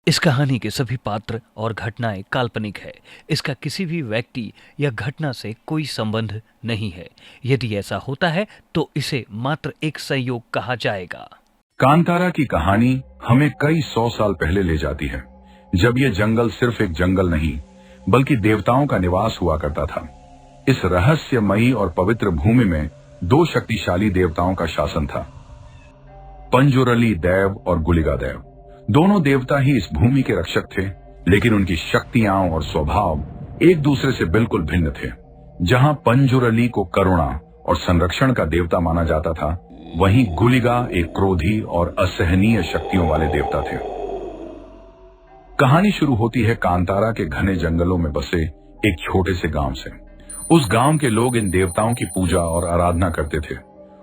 इस कहानी के सभी पात्र और घटनाएं काल्पनिक है। इसका किसी भी व्यक्ति या घटना से कोई संबंध नहीं है। यदि ऐसा होता है तो इसे मात्र एक संयोग कहा जाएगा। कांतारा की कहानी हमें कई 100 साल पहले ले जाती है, जब यह जंगल सिर्फ एक जंगल नहीं बल्कि देवताओं का निवास हुआ करता था। इस रहस्यमयी और पवित्र भूमि में दो शक्तिशाली देवताओं का शासन था, पंजुरली देव और गुलिगा देव। दोनों देवता ही इस भूमि के रक्षक थे, लेकिन उनकी शक्तियां और स्वभाव एक दूसरे से बिल्कुल भिन्न थे। जहां पंजुरली को करुणा और संरक्षण का देवता माना जाता था, वहीं गुलिगा एक क्रोधी और असहनीय शक्तियों वाले देवता थे। कहानी शुरू होती है कांतारा के घने जंगलों में बसे एक छोटे से गांव से। उस गांव के लोग इन देवताओं की पूजा और आराधना करते थे।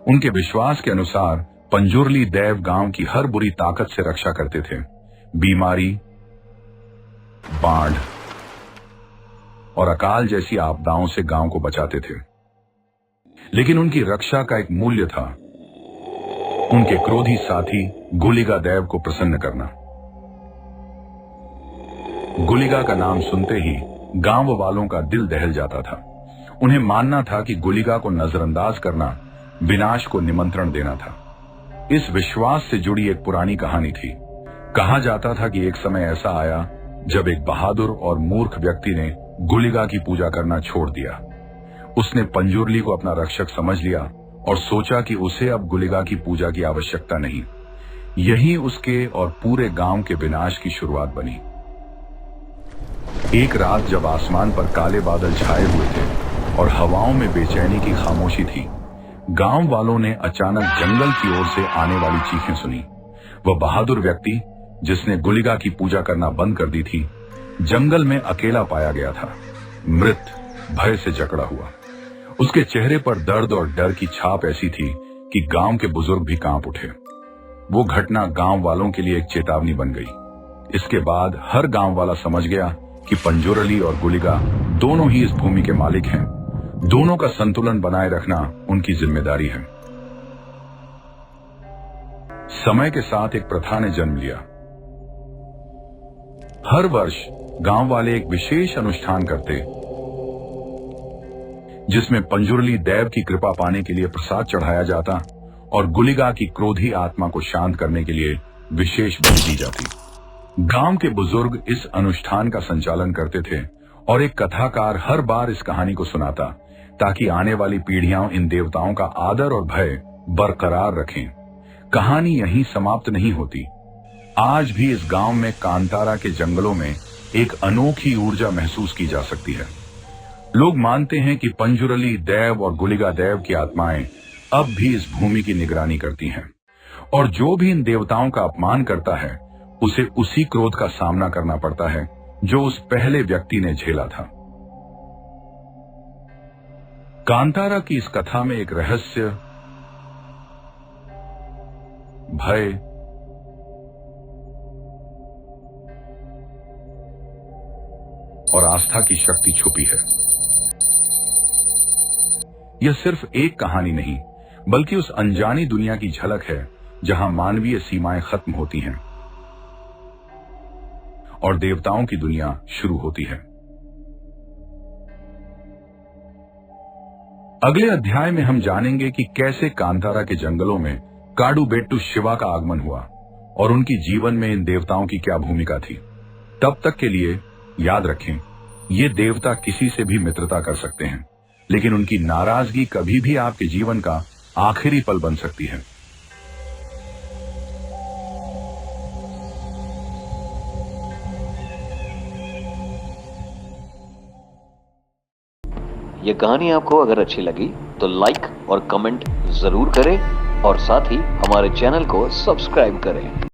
उनके विश्वास के अनुसार पंजुरली देव गांव की हर बुरी ताकत से रक्षा करते थे। बीमारी, बाढ़ और अकाल जैसी आपदाओं से गांव को बचाते थे। लेकिन उनकी रक्षा का एक मूल्य था, उनके क्रोधी साथी गुलिगा देव को प्रसन्न करना। गुलिगा का नाम सुनते ही गांव वालों का दिल दहल जाता था। उन्हें मानना था कि गुलिगा को नजरअंदाज करना विनाश को निमंत्रण देना था। इस विश्वास से जुड़ी एक पुरानी कहानी थी। कहा जाता था कि एक समय ऐसा आया जब एक बहादुर और मूर्ख व्यक्ति ने गुलिगा की पूजा करना छोड़ दिया। उसने पंजुरली को अपना रक्षक समझ लिया और सोचा कि उसे अब गुलिगा की पूजा की आवश्यकता नहीं। यही उसके और पूरे गांव के विनाश की शुरुआत बनी। एक रात जब आसमान पर काले बादल छाए हुए थे और हवाओं में बेचैनी की खामोशी थी, गांव वालों ने अचानक जंगल की ओर से आने वाली चीखें सुनी। वह बहादुर व्यक्ति जिसने गुलिगा की पूजा करना बंद कर दी थी, जंगल में अकेला पाया गया था, मृत, भय से जकड़ा हुआ। उसके चेहरे पर दर्द और डर की छाप ऐसी थी कि गांव के बुजुर्ग भी कांप उठे। वो घटना गांव वालों के लिए एक चेतावनी बन गई। इसके बाद हर गांव वाला समझ गया कि पंजुरली और गुलिगा दोनों ही इस भूमि के मालिक हैं। दोनों का संतुलन बनाए रखना उनकी जिम्मेदारी है। समय के साथ एक प्रथा ने जन्म लिया। हर वर्ष गांव वाले एक विशेष अनुष्ठान करते, जिसमें पंजुरली देव की कृपा पाने के लिए प्रसाद चढ़ाया जाता और गुलिगा की क्रोधी आत्मा को शांत करने के लिए विशेष बलि दी जाती। गांव के बुजुर्ग इस अनुष्ठान का संचालन करते थे और एक कथाकार हर बार इस कहानी को सुनाता, ताकि आने वाली पीढ़ियां इन देवताओं का आदर और भय बरकरार रखें। कहानी यहीं समाप्त नहीं होती। आज भी इस गांव में कांतारा के जंगलों में एक अनोखी ऊर्जा महसूस की जा सकती है। लोग मानते हैं कि पंजुरली देव और गुलिगा देव की आत्माएं अब भी इस भूमि की निगरानी करती हैं, और जो भी इन देवताओं का अपमान करता है उसे उसी क्रोध का सामना करना पड़ता है जो उस पहले व्यक्ति ने झेला था। कांतारा की इस कथा में एक रहस्य, भय और आस्था की शक्ति छुपी है। यह सिर्फ एक कहानी नहीं, बल्कि उस अनजानी दुनिया की झलक है जहां मानवीय सीमाएं खत्म होती हैं और देवताओं की दुनिया शुरू होती है। अगले अध्याय में हम जानेंगे कि कैसे कांतारा के जंगलों में काडुबेट्टू शिवा का आगमन हुआ और उनकी जीवन में इन देवताओं की क्या भूमिका थी। तब तक के लिए याद रखें, ये देवता किसी से भी मित्रता कर सकते हैं, लेकिन उनकी नाराजगी कभी भी आपके जीवन का आखिरी पल बन सकती है। ये कहानी आपको अगर अच्छी लगी तो लाइक और कमेंट जरूर करें और साथ ही हमारे चैनल को सब्सक्राइब करें।